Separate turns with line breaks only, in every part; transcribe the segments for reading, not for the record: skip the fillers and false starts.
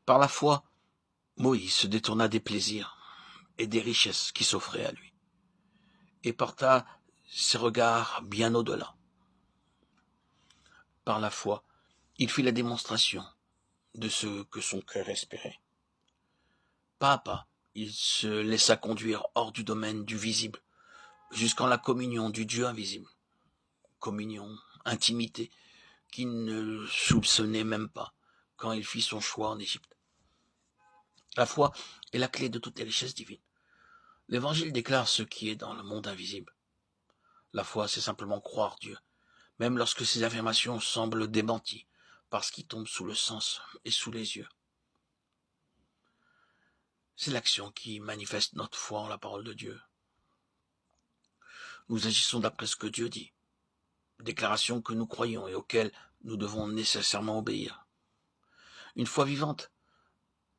Par la foi, Moïse se détourna des plaisirs et des richesses qui s'offraient à lui, et porta ses regards bien au-delà. Par la foi, il fit la démonstration de ce que son cœur espérait. Pas à pas, il se laissa conduire hors du domaine du visible, jusqu'en la communion du Dieu invisible. Communion, intimité, qu'il ne soupçonnait même pas quand il fit son choix en Égypte. La foi est la clé de toutes les richesses divines. L'Évangile déclare ce qui est dans le monde invisible. La foi, c'est simplement croire Dieu, même lorsque ses affirmations semblent démenties, parce qu'il tombe sous le sens et sous les yeux. C'est l'action qui manifeste notre foi en la parole de Dieu. Nous agissons d'après ce que Dieu dit, déclaration que nous croyons et auxquelles nous devons nécessairement obéir. Une foi vivante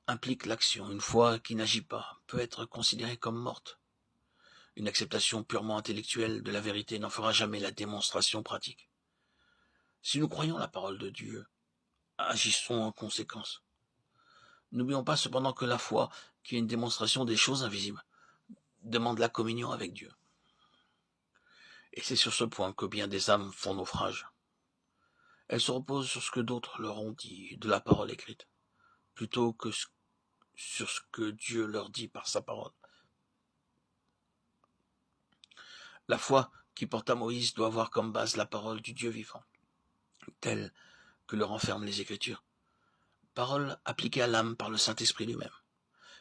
implique l'action. Une foi qui n'agit pas peut être considérée comme morte. Une acceptation purement intellectuelle de la vérité n'en fera jamais la démonstration pratique. Si nous croyons la parole de Dieu, agissons en conséquence. N'oublions pas cependant que la foi, qui est une démonstration des choses invisibles, demande la communion avec Dieu. Et c'est sur ce point que bien des âmes font naufrage. Elles se reposent sur ce que d'autres leur ont dit de la parole écrite, plutôt que sur ce que Dieu leur dit par sa parole. La foi qui porte à Moïse doit avoir comme base la parole du Dieu vivant, telle que le renferment les Écritures. Parole appliquée à l'âme par le Saint-Esprit lui-même.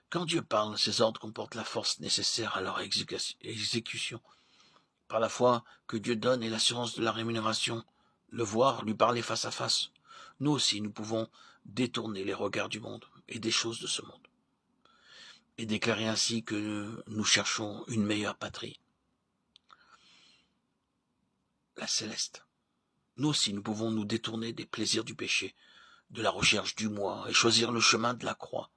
Quand Dieu parle, ses ordres comportent la force nécessaire à leur exécution. Par la foi que Dieu donne et l'assurance de la rémunération, le voir, lui parler face à face, nous aussi nous pouvons détourner les regards du monde et des choses de ce monde, et déclarer ainsi que nous cherchons une meilleure patrie, la céleste. Nous aussi nous pouvons nous détourner des plaisirs du péché, de la recherche du moi, et choisir le chemin de la croix.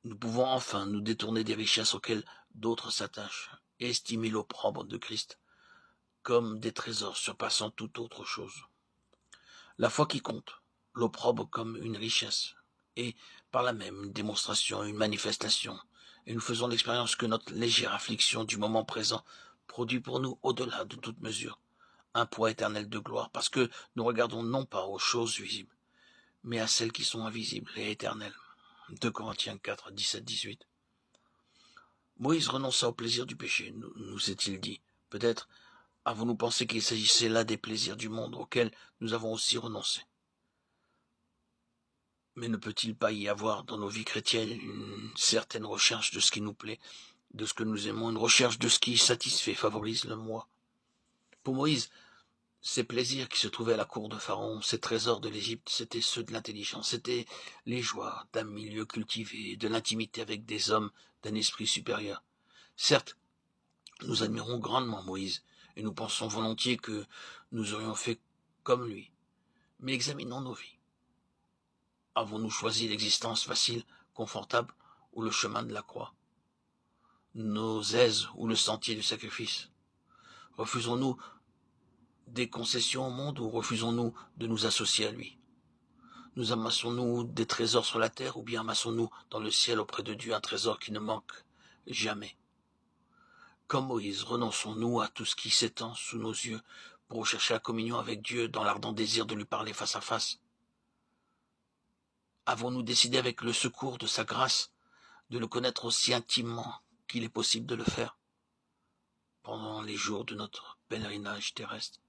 Nous pouvons enfin nous détourner des richesses auxquelles d'autres s'attachent, et estimer l'opprobre de Christ comme des trésors surpassant toute autre chose. La foi qui compte, l'opprobre comme une richesse, et par là même une démonstration, une manifestation, et nous faisons l'expérience que notre légère affliction du moment présent produit pour nous, au-delà de toute mesure, un poids éternel de gloire, parce que nous regardons non pas aux choses visibles, mais à celles qui sont invisibles et éternelles. 2 Corinthiens 4, 17-18. Moïse renonça au plaisir du péché, nous est-il dit. Peut-être avons-nous pensé qu'il s'agissait là des plaisirs du monde auxquels nous avons aussi renoncé. Mais ne peut-il pas y avoir dans nos vies chrétiennes une certaine recherche de ce qui nous plaît, de ce que nous aimons, une recherche de ce qui satisfait, favorise le moi? Pour Moïse, ces plaisirs qui se trouvaient à la cour de Pharaon, ces trésors de l'Égypte, c'étaient ceux de l'intelligence, c'étaient les joies d'un milieu cultivé, de l'intimité avec des hommes d'un esprit supérieur. Certes, nous admirons grandement Moïse, et nous pensons volontiers que nous aurions fait comme lui. Mais examinons nos vies. Avons-nous choisi l'existence facile, confortable, ou le chemin de la croix? Nos aises ou le sentier du sacrifice? Refusons-nous des concessions au monde ou refusons-nous de nous associer à lui? Nous amassons-nous des trésors sur la terre ou bien amassons-nous dans le ciel auprès de Dieu un trésor qui ne manque jamais? Comme Moïse, renonçons-nous à tout ce qui s'étend sous nos yeux pour rechercher la communion avec Dieu dans l'ardent désir de lui parler face à face? Avons-nous décidé avec le secours de sa grâce de le connaître aussi intimement qu'il est possible de le faire pendant les jours de notre pèlerinage terrestre?